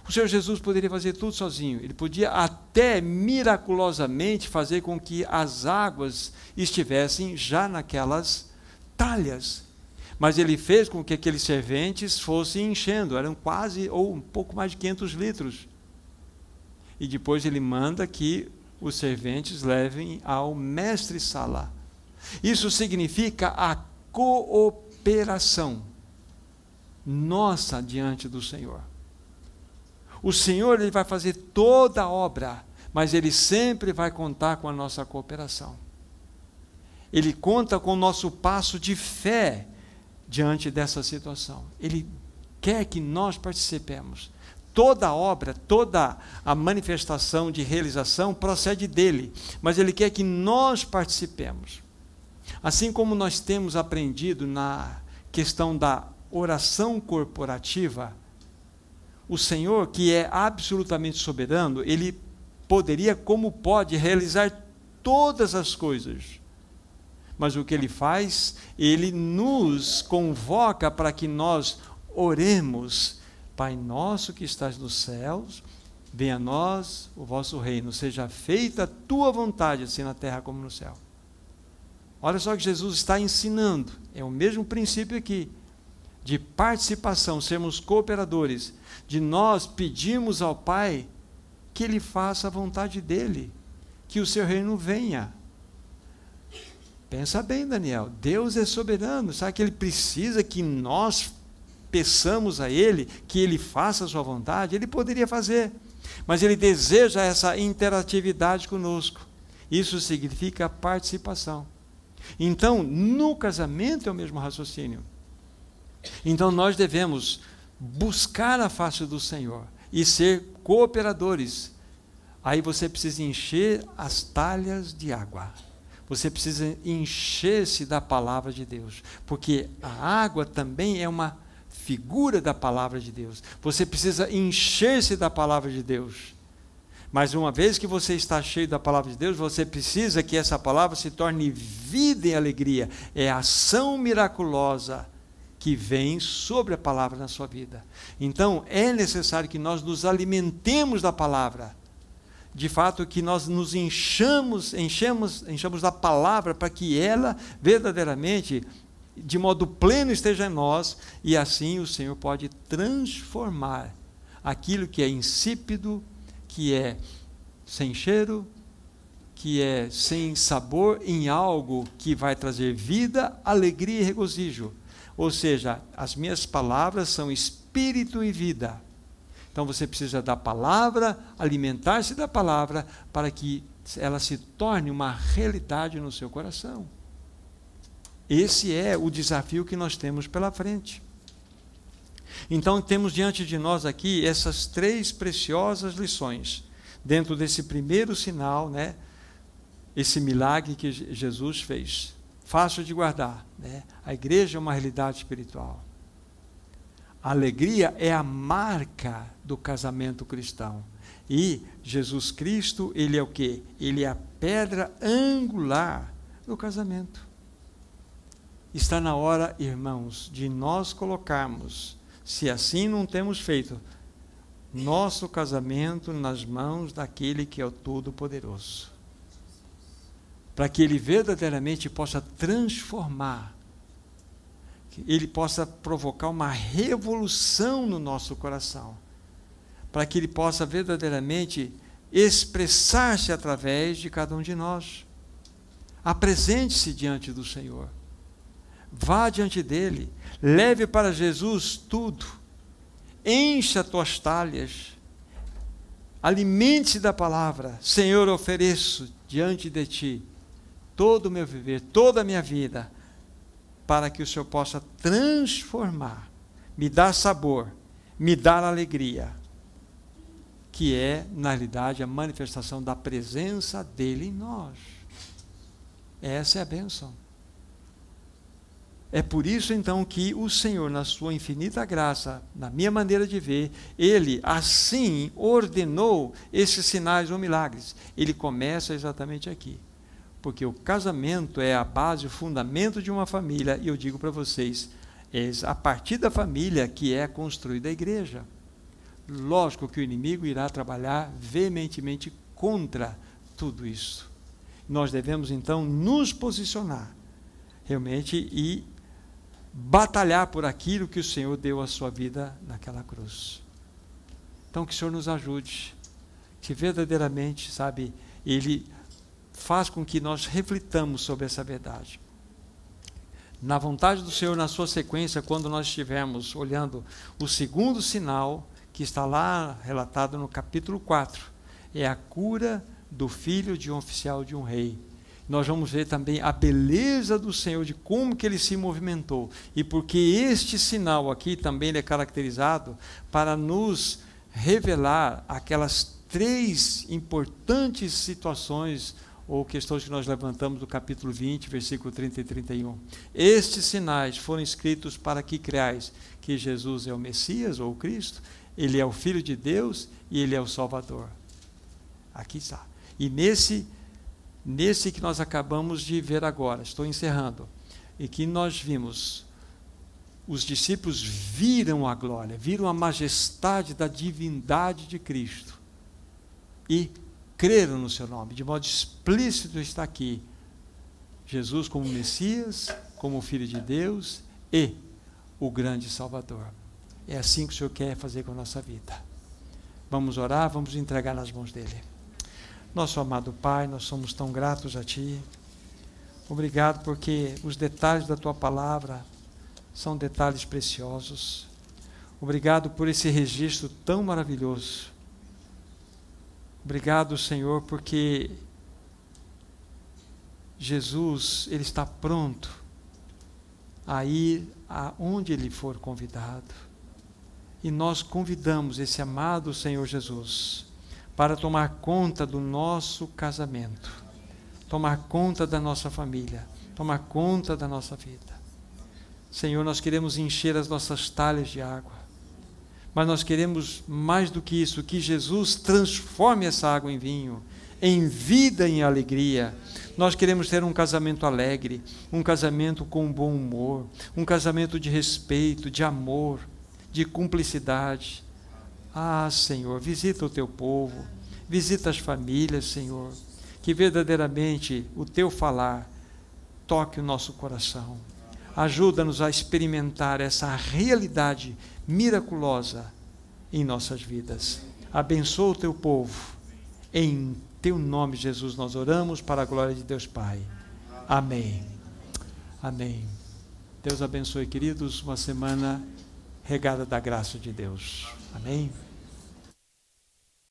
o Senhor Jesus poderia fazer tudo sozinho. Ele podia até miraculosamente fazer com que as águas estivessem já naquelas talhas. Mas ele fez com que aqueles serventes fossem enchendo, eram quase ou um pouco mais de 500 litros. E depois ele manda que os serventes levem ao mestre-sala. Isso significa a cooperação nossa diante do Senhor. O Senhor, ele vai fazer toda a obra, mas ele sempre vai contar com a nossa cooperação. Ele conta com o nosso passo de fé diante dessa situação. Ele quer que nós participemos. Toda a obra, toda a manifestação de realização procede dele, mas ele quer que nós participemos. Assim como nós temos aprendido na questão da oração corporativa, o Senhor, que é absolutamente soberano, ele poderia, como pode, realizar todas as coisas. Mas o que ele faz, ele nos convoca para que nós oremos. Pai nosso que estás nos céus, venha a nós o vosso reino, seja feita a tua vontade, assim na terra como no céu. Olha só o que Jesus está ensinando, é o mesmo princípio aqui, de participação, sermos cooperadores, de nós pedirmos ao Pai que Ele faça a vontade dEle, que o seu reino venha. Pensa bem, Daniel, Deus é soberano, sabe que Ele precisa que nós peçamos a Ele que Ele faça a sua vontade? Ele poderia fazer, mas Ele deseja essa interatividade conosco. Isso significa participação. Então, no casamento é o mesmo raciocínio. Então, nós devemos buscar a face do Senhor e ser cooperadores. Aí você precisa encher as talhas de água. Você precisa encher-se da palavra de Deus, porque a água também é uma figura da palavra de Deus. Você precisa encher-se da palavra de Deus. Mas uma vez que você está cheio da palavra de Deus, você precisa que essa palavra se torne vida e alegria. É a ação miraculosa que vem sobre a palavra na sua vida. Então, é necessário que nós nos alimentemos da palavra. De fato, que nós nos enchamos da palavra para que ela verdadeiramente, de modo pleno, esteja em nós, e assim o Senhor pode transformar aquilo que é insípido, que é sem cheiro, que é sem sabor, em algo que vai trazer vida, alegria e regozijo. Ou seja, as minhas palavras são espírito e vida. Então você precisa da palavra, alimentar-se da palavra, para que ela se torne uma realidade no seu coração. Esse é o desafio que nós temos pela frente. Então, temos diante de nós aqui essas 3 preciosas lições, dentro desse primeiro sinal, né? Esse milagre que Jesus fez, fácil de guardar, né? A igreja é uma realidade espiritual. A alegria é a marca do casamento cristão. E Jesus Cristo, ele é o quê? Ele é a pedra angular do casamento. Está na hora, irmãos, de nós colocarmos, se assim não temos feito, nosso casamento nas mãos daquele que é o Todo-Poderoso. Para que ele verdadeiramente possa transformar, que ele possa provocar uma revolução no nosso coração, para que ele possa verdadeiramente expressar-se através de cada um de nós. Apresente-se diante do Senhor. Vá diante dele, leve para Jesus tudo, encha tuas talhas, alimente-se da palavra. Senhor, ofereço diante de ti todo o meu viver, toda a minha vida, para que o Senhor possa transformar, me dar sabor, me dar alegria, que é, na realidade, a manifestação da presença dele em nós. Essa é a bênção. É por isso, então, que o Senhor, na sua infinita graça, na minha maneira de ver, ele assim ordenou esses sinais ou milagres. Ele começa exatamente aqui. Porque o casamento é a base, o fundamento de uma família, e eu digo para vocês, é a partir da família que é construída a igreja. Lógico que o inimigo irá trabalhar veementemente contra tudo isso. Nós devemos, então, nos posicionar, realmente, e batalhar por aquilo que o Senhor deu à sua vida naquela cruz. Então, que o Senhor nos ajude, que verdadeiramente, sabe, ele faz com que nós reflitamos sobre essa verdade. Na vontade do Senhor, na sua sequência, quando nós estivermos olhando o segundo sinal, que está lá relatado no capítulo 4, é a cura do filho de um oficial de um rei. Nós vamos ver também a beleza do Senhor, de como que ele se movimentou, e porque este sinal aqui também ele é caracterizado para nos revelar aquelas 3 importantes situações ou questões que nós levantamos do capítulo 20, versículo 30 e 31. Estes sinais foram escritos para que creais que Jesus é o Messias ou o Cristo, ele é o Filho de Deus e ele é o Salvador. Aqui está. E nesse que nós acabamos de ver agora, estou encerrando, e que nós vimos, os discípulos viram a glória, viram a majestade da divindade de Cristo, e creram no seu nome, de modo explícito está aqui, Jesus como Messias, como Filho de Deus, e o grande Salvador. É assim que o Senhor quer fazer com a nossa vida. Vamos orar, vamos entregar nas mãos dele. Nosso amado Pai, nós somos tão gratos a Ti. Obrigado porque os detalhes da Tua palavra são detalhes preciosos. Obrigado por esse registro tão maravilhoso. Obrigado, Senhor, porque Jesus, Ele está pronto a ir aonde Ele for convidado. E nós convidamos esse amado Senhor Jesus para tomar conta do nosso casamento, tomar conta da nossa família, tomar conta da nossa vida. Senhor, nós queremos encher as nossas talhas de água, mas nós queremos mais do que isso, que Jesus transforme essa água em vinho, em vida, em alegria. Nós queremos ter um casamento alegre, um casamento com bom humor, um casamento de respeito, de amor, de cumplicidade. Ah, Senhor, visita o Teu povo, visita as famílias, Senhor, que verdadeiramente o Teu falar toque o nosso coração. Ajuda-nos a experimentar essa realidade miraculosa em nossas vidas. Abençoa o Teu povo. Em Teu nome, Jesus, nós oramos para a glória de Deus Pai. Amém. Amém. Deus abençoe, queridos, uma semana regada da graça de Deus. Amém.